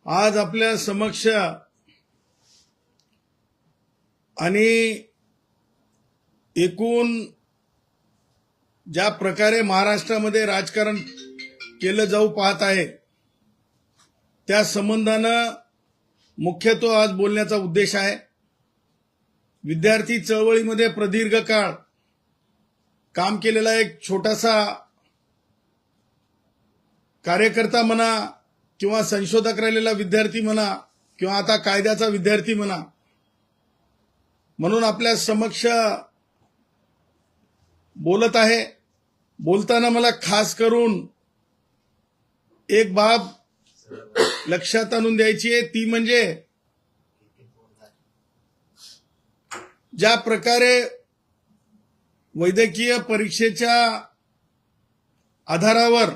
आज आपल्या समक्ष आणि एकूण ज्या प्रकारे महाराष्ट्रामध्ये राजकारण केलं जाऊ पाहत आहे त्या संबंधानं मुख्यत्वे आज बोलण्याचा उद्देश आहे। विद्यार्थी चळवळीमध्ये प्रदीर्घ काळ काम केलेला एक छोटासा कार्यकर्ता म्हणा किंवा संशोधक राहिलेला विद्यार्थी म्हणा किंवा आता कायद्याचा विद्यार्थी म्हणा, म्हणून आपल्या समक्ष बोलत आहे। बोलताना मला खास करून एक बाब लक्षात आणून द्यायची आहे, ती म्हणजे ज्या प्रकारे वैद्यकीय परीक्षेच्या आधारावर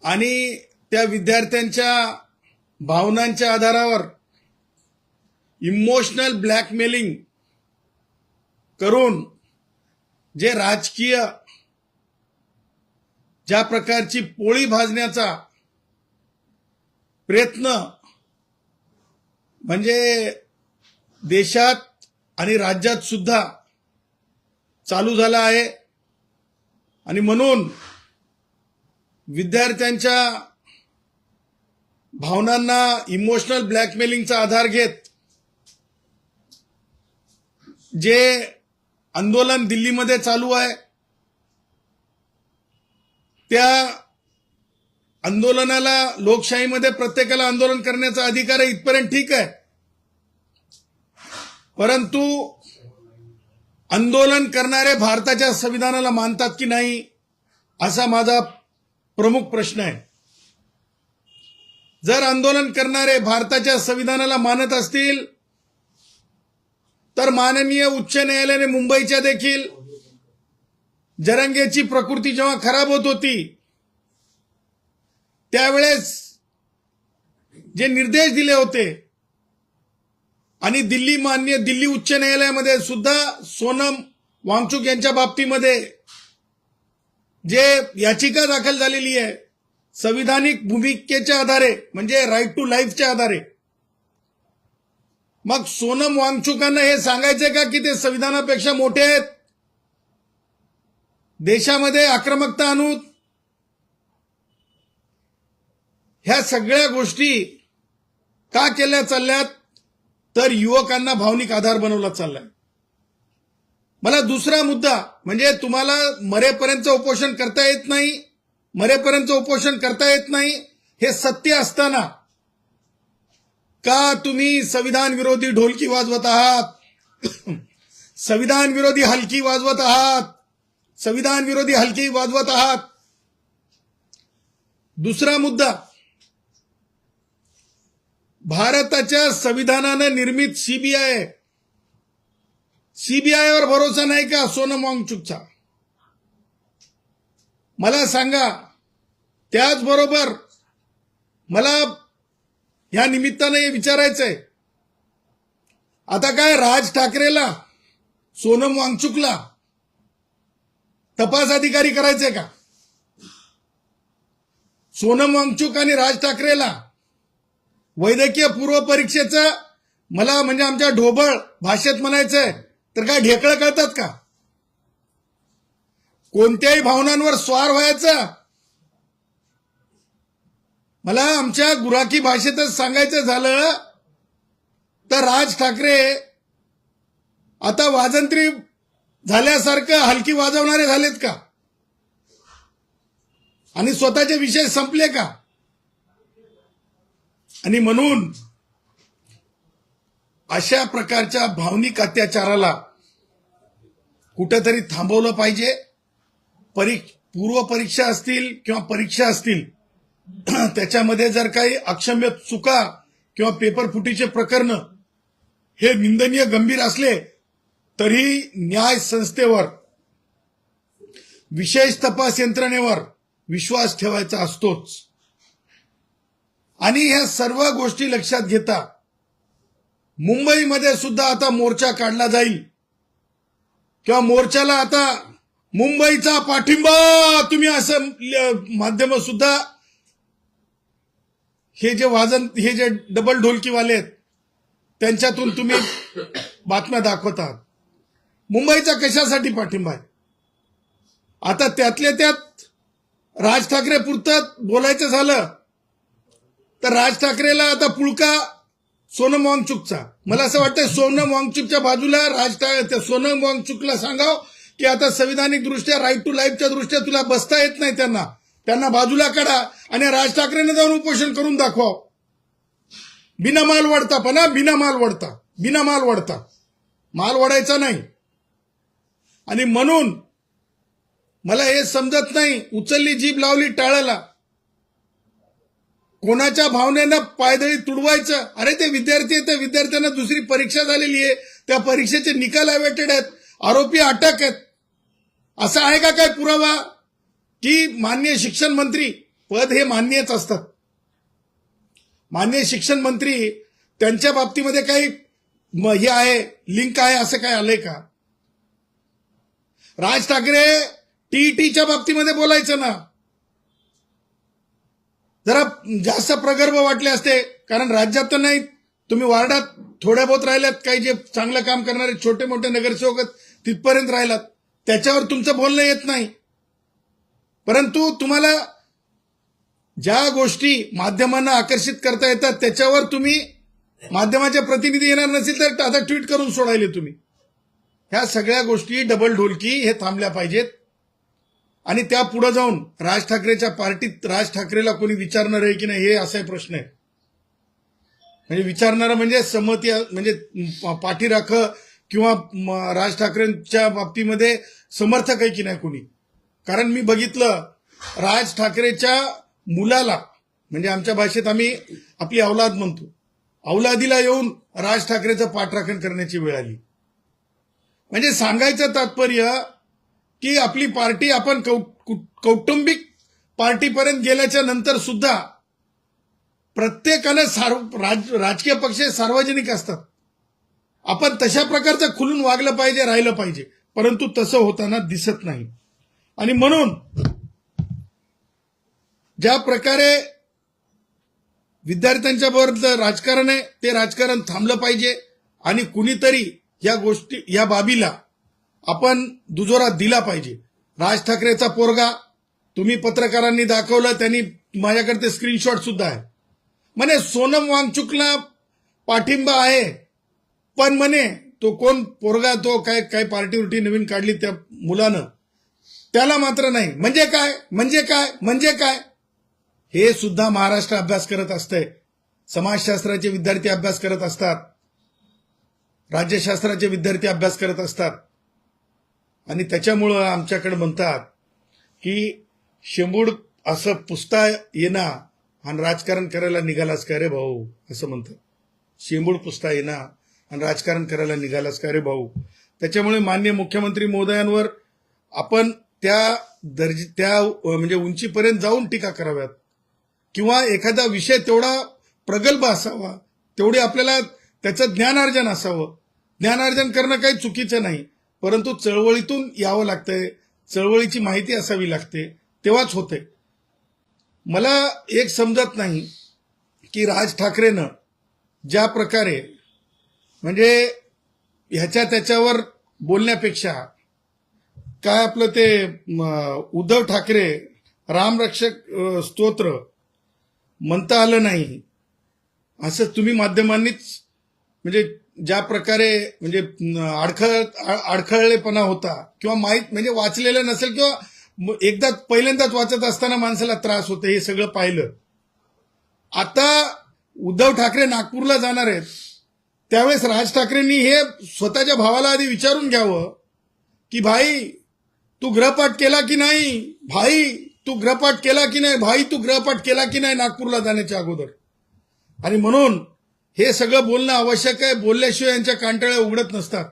आणि त्या विद्यार्थ्यांच्या भावनांच्या आधारावर इमोशनल ब्लॅकमेलिंग करून जे राजकीय ज्या प्रकारची पोळी भाजण्याचा प्रयत्न म्हणजे देशात आणि राज्यात सुद्धा चालू झाला आहे, आणि म्हणून विद्यार्थ्यांच्या भावनांना इमोशनल ब्लॅकमेलिंगचा आधार घेत जे आंदोलन दिल्लीमध्ये चालू आहे त्या आंदोलनाला, लोकशाहीमध्ये प्रत्येकाला आंदोलन करण्याचा अधिकार आहे, इथपर्यंत ठीक आहे। परंतु आंदोलन करणारे भारताच्या संविधानाला मानतात की नाही असा माझा प्रमुख प्रश्न आहे। जर आंदोलन करणारे भारताच्या संविधानाला मानत असतील तर माननीय उच्च न्यायालयाने मुंबईच्या देखील जरंगेची प्रकृती जेव्हा खराब होत होती त्यावेळेस जे निर्देश दिले होते, आणि दिल्ली उच्च न्यायालयामध्ये सुद्धा सोनम वांगचुक यांच्या बाबतीमध्ये जे याचिका दाखल झालेली आहे संविधानिक भूमिकेच्या आधारे म्हणजे राईट टू लाईफच्या आधारे, मग सोनम वांगचुकांना हे सांगायचे का की ते संविधानापेक्षा मोठे आहेत, देशामध्ये आक्रमकता आणून ह्या सगळ्या गोष्टी का केल्या चालल्यात तर युवकांना भावनिक आधार बनवला चाललाय। मला दुसरा मुद्दा म्हणजे तुम्हाला मरेपर्यंत उपोषण करता येत नाही, मरेपर्यंत उपोषण करता येत नाही हे सत्य असताना का तुम्ही संविधान विरोधी ढोलकी वाजवत आहात, संविधान विरोधी हलकी वाजवत आहात, संविधान विरोधी हलकी वाजवत आहात। दुसरा मुद्दा, भारताच्या संविधानाने निर्मित सीबीआयवर भरोसा नाही का सोनम वांगचुकचा? मला सांगा। त्याचबरोबर मला या निमित्ताने विचारायचंय, आता काय राज ठाकरेला सोनम वांगचुकला तपास अधिकारी करायचे का? सोनम वांगचुक आणि राज ठाकरेला वैद्यकीय पूर्व परीक्षेचं मला म्हणजे आमच्या ढोबळ भाषेत म्हणायचंय तर काय ढेकळं कळतात का? कोणत्याही भावनांवर स्वार व्हायचं? मला आमच्या गुराखी भाषेतच सांगायचं झालं तर राज ठाकरे आता वाजंत्री झाल्यासारखं हलकी वाजवणारे झालेत का? आणि स्वतःचे विषय संपले का? आणि म्हणून अशा प्रकारच्या भावनिक अत्याचाराला कुठेतरी थांबवलं पाहिजे। पूर्व परीक्षा असतील किंवा परीक्षा असतील त्याच्यामध्ये जर काही अक्षम्य चुका किंवा पेपर फुटीचे प्रकरण हे निंदनीय गंभीर असले तरी न्याय संस्थेवर, विशेष तपास यंत्रणेवर विश्वास ठेवायचा असतोच। आणि ह्या सर्व गोष्टी लक्षात घेता मुंबईमध्ये सुद्धा आता मोर्चा काढला जाईल किंवा मोर्चाला आता मुंबईचा पाठिंबा तुम्ही असं माध्यम सुद्धा हे जे डबल ढोलकीवाले आहेत त्यांच्यातून तुम्ही बातम्या दाखवतात. मुंबईचा कशासाठी पाठिंबा आहे? आता त्यातल्या त्यात राज ठाकरे पुरतं बोलायचं झालं तर राज ठाकरेला आता पुळका सोनम वांगचुकचा. मला असं वाटतं सोनम वांगचुकच्या बाजूला सोनम वांगचुकला सांगाव की आता संविधानिक दृष्ट्या राईट टू लाईफच्या दृष्ट्या तुला बसता येत नाही, त्यांना बाजूला काढा आणि राज ठाकरेंना जाऊन उपोषण करून दाखवा. बिना माल वडता माल वडायचा नाही. आणि म्हणून मला हे समजत नाही, उचलली जीभ लावली टाळाला. कोणाच्या भावनेनं पायदळी तुडवायचं? अरे ते विद्यार्थी आहेत, त्या विद्यार्थ्यांना दुसरी परीक्षा झालेली आहे, त्या परीक्षेचे निकाल अवेटेड आहेत, आरोपी अटक आहेत. असं आहे का काय पुरावा की माननीय शिक्षण मंत्री पद हे मान्यच असतात? माननीय शिक्षण मंत्री त्यांच्या बाबतीमध्ये काही हे आहे, लिंक आहे, असं काय आलंय का? राज ठाकरे टीईटीच्या बाबतीमध्ये बोलायचं ना, जरा जास्त प्रगल्भ वाटले असते. कारण राज्यात तर नाही, तुम्ही वार्डात थोड्या बहुत राहिल्यात, काही जे चांगलं काम करणारे छोटे मोठे नगरसेवक तिथपर्यंत राहिलात, त्याच्यावर तुमचं बोलणं येत नाही. परंतु तुम्हाला ज्या गोष्टी माध्यमांना आकर्षित करता येतात त्याच्यावर तुम्ही माध्यमाचे प्रतिनिधी येणार नसेल तर आता ट्विट करून सोडायले तुम्ही. ह्या सगळ्या गोष्टी डबल ढोलकी हे थांबल्या पाहिजेत. आणि त्या पुढे जाऊन राज ठाकरेच्या पार्टीत राज ठाकरेला कोणी विचारणार आहे की नाही हे असा प्रश्न आहे. म्हणजे विचारणारा म्हणजे संमती म्हणजे पाठीराख किंवा राज ठाकरेंच्या बाबतीमध्ये समर्थक आहे की नाही कोणी. कारण मी बघितलं राज ठाकरेच्या मुलाला, म्हणजे आमच्या भाषेत आम्ही आपली औलाद म्हणतो, औलादीला येऊन राज ठाकरेचं पाठराखण करण्याची वेळ आली. म्हणजे सांगायचं तात्पर्य की आपली पार्टी आपण कौटुंबिक पार्टीपर्यंत गेल्याच्या नंतर सुद्धा प्रत्येकानं राजकीय पक्ष सार्वजनिक असतात. आपण तशा प्रकारचं खुलून वागलं पाहिजे, राहिलं पाहिजे, परंतु तसं होताना दिसत नाही. आणि म्हणून ज्या प्रकारे विद्यार्थ्यांच्या बरोबर राजकारण आहे ते राजकारण थांबलं पाहिजे. आणि कुणीतरी या बाबीला आपण दुजोरा दिला पाहिजे. राज ठाकरेचा पोरगा तुम्ही पत्रकारांनी दाखवलं, त्यांनी माझ्याकडे ते स्क्रीनशॉट सुद्धा आहे. म्हणे सोनम वांगचुकला पाठिंबा आहे, पण म्हणे तो कोण पोरगा, तो काय पार्टी नवीन काढली त्या मुलानं, त्याला मात्र नाही. म्हणजे काय हे सुद्धा महाराष्ट्र अभ्यास करत असतंय. समाजशास्त्राचे विद्यार्थी अभ्यास करत असतात, राज्यशास्त्राचे विद्यार्थी अभ्यास करत असतात. आणि त्याच्यामुळं आमच्याकडे म्हणतात की शेंबूड असं पुसता येणार आणि राजकारण करायला निघालास का रे भाऊ, असं म्हणतात. शेंबूड पुसता येणार आणि राजकारण करायला निघालास का रे भाऊ. त्याच्यामुळे माननीय मुख्यमंत्री महोदयांवर आपण त्या म्हणजे उंचीपर्यंत जाऊन टीका कराव्यात, किंवा एखादा विषय तेवढा प्रगल्भ असावा, तेवढे आपल्याला त्याचं ज्ञानार्जन असावं. ज्ञानार्जन करणं काही चुकीचं नाही, परंतु चळवळीतून यावं लागतंय, चळवळीची माहिती असावी लागते, तेव्हाच होते. मला एक समजत नाही की राज ठाकरेनं ज्या प्रकारे म्हणजे ह्याच्या त्याच्यावर बोलण्यापेक्षा काय आपलं ते उद्धव ठाकरे रामरक्षक स्तोत्र म्हणता आलं नाही असं तुम्ही माध्यमांनीच, म्हणजे ज्या प्रकारे म्हणजे अडखळलेपणा होता किंवा माहीत म्हणजे वाचलेलं नसेल किंवा एकदा पहिल्यांदाच वाचत असताना माणसाला त्रास होतो, हे सगळं पाहिलं. आता उद्धव ठाकरे नागपूरला जाणार आहेत, त्यावेळेस राज ठाकरेंनी हे स्वतःच्या भावाला आधी विचारून घ्यावं की भाई तू गृहपाठ केला की नाही, भाई तू गृहपाठ केला की नाही, भाई तू गृहपाठ केला की नाही नागपूरला जाण्याच्या अगोदर. आणि म्हणून हे सगळं बोलणं आवश्यक आहे. बोलल्याशिवाय यांच्या कांटाळ्या उघडत नसतात.